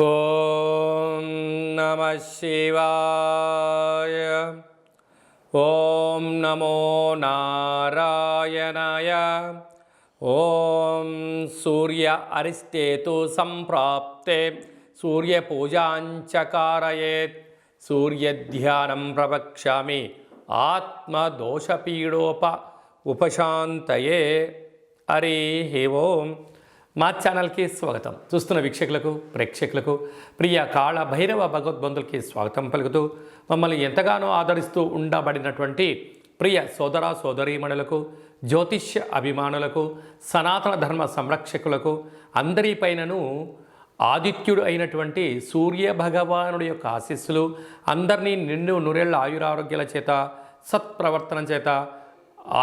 ఓం నమః శివాయ. ఓం నమో నారాయణాయ. ఓం సూర్య అరిష్టేతు సంప్రాప్తే సూర్యపూజాంచకారయేత్. సూర్యధ్యానం ప్రవక్ష్యామి ఉపశాంతయే. హరి ఓం. మా ఛానల్కి స్వాగతం. చూస్తున్న వీక్షకులకు ప్రేక్షకులకు ప్రియ కాళ భైరవ భగవద్బంధులకి స్వాగతం పలుకుతూ మమ్మల్ని ఎంతగానో ఆదరిస్తూ ఉండబడినటువంటి ప్రియ సోదర సోదరీమణులకు, జ్యోతిష్య అభిమానులకు, సనాతన ధర్మ సంరక్షకులకు అందరిపైనను ఆదిత్యుడు అయినటువంటి సూర్య భగవానుడి యొక్క ఆశీస్సులు అందరినీ నిండు నూరేళ్ల ఆయురారోగ్యాల చేత, సత్ప్రవర్తన చేత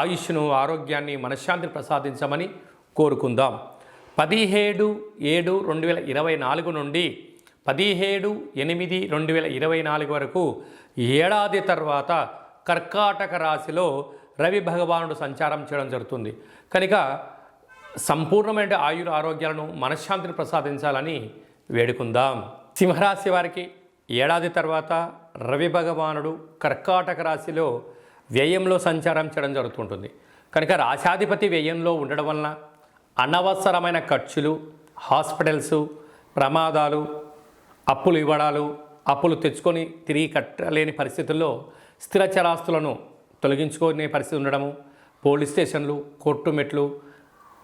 ఆయుష్ను, ఆరోగ్యాన్ని, మనశ్శాంతిని ప్రసాదించమని కోరుకుందాం. 17/7/2024 నుండి 17/8/2024 వరకు ఏడాది తర్వాత కర్కాటక రాశిలో రవి భగవానుడు సంచారం చేయడం జరుగుతుంది. కనుక సంపూర్ణమైన ఆరోగ్యాలను, మనశ్శాంతిని ప్రసాదించాలని వేడుకుందాం. సింహరాశి వారికి ఏడాది తర్వాత రవి భగవానుడు కర్కాటక రాశిలో వ్యయంలో సంచారం చేయడం జరుగుతుంటుంది. కనుక రాశాధిపతి వ్యయంలో ఉండడం వలన అనవసరమైన ఖర్చులు, హాస్పిటల్స్, ప్రమాదాలు, అప్పులు ఇవ్వడాలు, అప్పులు తెచ్చుకొని తిరిగి కట్టలేని పరిస్థితుల్లో స్థిరచరాస్తులను తొలగించుకునే పరిస్థితి ఉండడము, పోలీస్ స్టేషన్లు, కోర్టు మెట్లు,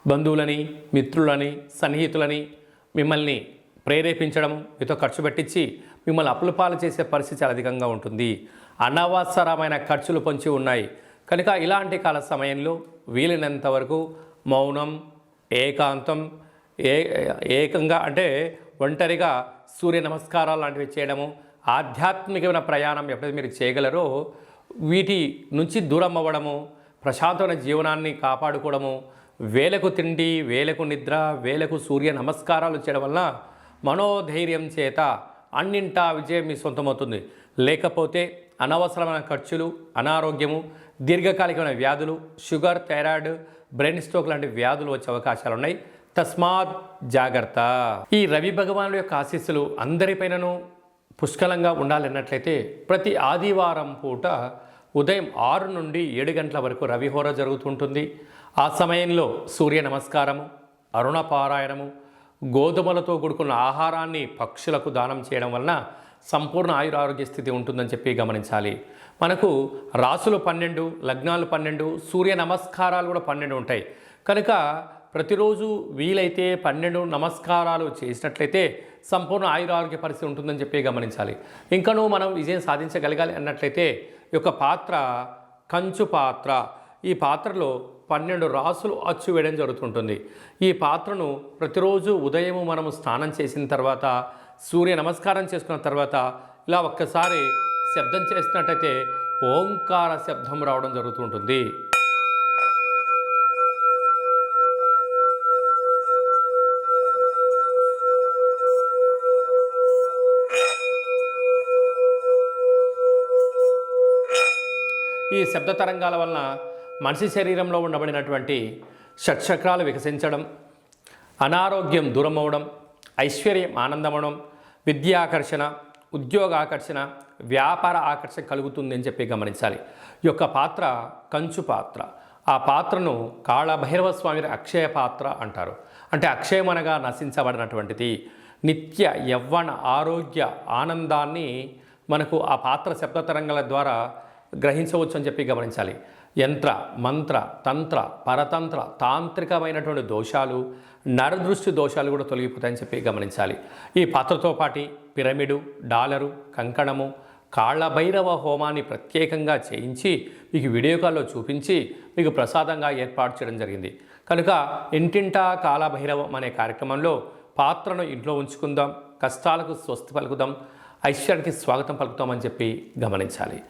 బంధువులని, మిత్రులని, సన్నిహితులని మిమ్మల్ని ప్రేరేపించడము, మీతో ఖర్చు పెట్టించి మిమ్మల్ని అప్పుల పాలు చేసే పరిస్థితి చాలా అధికంగా ఉంటుంది. అనవసరమైన ఖర్చులు పొంచి ఉన్నాయి. కనుక ఇలాంటి కాల సమయంలో వీలైనంత వరకు మౌనం, ఏకాంతం, ఏకంగా అంటే ఒంటరిగా సూర్య నమస్కారాలు లాంటివి చేయడము, ఆధ్యాత్మికమైన ప్రయాణం ఎప్పుడైతే మీరు చేయగలరో వీటి నుంచి దూరం అవ్వడము, ప్రశాంతమైన జీవనాన్ని కాపాడుకోవడము, వేలకు తిండి, వేలకు నిద్ర, వేలకు సూర్య నమస్కారాలు చేయడం వలన మనోధైర్యం చేత అన్నింటా విజయం మీ సొంతమవుతుంది. లేకపోతే అనవసరమైన ఖర్చులు, అనారోగ్యము, దీర్ఘకాలికమైన వ్యాధులు, షుగర్, థైరాయిడ్, బ్రెయిన్ స్ట్రోక్ లాంటి వ్యాధులు వచ్చే అవకాశాలు ఉన్నాయి. తస్మాత్ జాగ్రత్త. ఈ రవి భగవానుడు యొక్క ఆశీస్సులు అందరిపైనను పుష్కలంగా ఉండాలన్నట్లయితే ప్రతి ఆదివారం పూట ఉదయం 6 నుండి 7 గంటల వరకు రవిహోర జరుగుతుంటుంది. ఆ సమయంలో సూర్య నమస్కారము, అరుణ పారాయణము, గోధుమలతో కూడుకున్న ఆహారాన్ని పక్షులకు దానం చేయడం వలన సంపూర్ణ ఆయురారోగ్య స్థితి ఉంటుందని చెప్పి గమనించాలి. మనకు రాసులు 12, లగ్నాలు 12, సూర్య నమస్కారాలు కూడా 12 ఉంటాయి. కనుక ప్రతిరోజు వీలైతే 12 నమస్కారాలు చేసినట్లయితే సంపూర్ణ ఆయురారోగ్య పరిస్థితి ఉంటుందని చెప్పి గమనించాలి. ఇంకనూ మనం విజయం సాధించగలగాలి అన్నట్లయితే ఈ యొక్క పాత్ర కంచు పాత్ర. ఈ పాత్రలో 12 రాసులు అచ్చు వేయడం జరుగుతుంటుంది. ఈ పాత్రను ప్రతిరోజు ఉదయము మనము స్నానం చేసిన తర్వాత, సూర్య నమస్కారం చేసుకున్న తర్వాత ఇలా ఒక్కసారి శబ్దం చేసినట్టయితే ఓంకార శబ్దం రావడం జరుగుతుంటుంది. ఈ శబ్ద తరంగాల వలన మనిషి శరీరంలో ఉండబడినటువంటి షట్చక్రాలు వికసించడం, అనారోగ్యం దూరం అవ్వడం, ఐశ్వర్యం ఆనందమవడం, విద్యాకర్షణ, ఉద్యోగాకర్షణ, వ్యాపార ఆకర్షణ కలుగుతుంది అని చెప్పి గమనించాలి. ఈ యొక్క పాత్ర కంచు పాత్ర. ఆ పాత్రను కాళభైరవ స్వామి అక్షయ పాత్ర అంటారు. అంటే అక్షయం అనగా నశించబడినటువంటిది. నిత్య యవ్వన ఆరోగ్య ఆనందాన్ని మనకు ఆ పాత్ర శబ్ద తరంగాల ద్వారా గ్రహించవచ్చు అని చెప్పి గమనించాలి. యంత్ర, మంత్ర, తంత్ర, పరతంత్ర, తాంత్రికమైనటువంటి దోషాలు, నరదృష్టి దోషాలు కూడా తొలగిపోతాయని చెప్పి గమనించాలి. ఈ పాత్రతో పాటు పిరమిడు, డాలరు, కంకణము, కాళభైరవ హోమాన్ని ప్రత్యేకంగా చేయించి మీకు వీడియో కాల్లో చూపించి మీకు ప్రసాదంగా ఏర్పాటు చేయడం జరిగింది. కనుక ఇంటింటా కాళభైరవం అనే కార్యక్రమంలో పాత్రను ఇంట్లో ఉంచుకుందాం, కష్టాలకు స్వస్తి పలుకుదాం, ఐశ్వర్యానికి స్వాగతం పలుకుతామని చెప్పి గమనించాలి.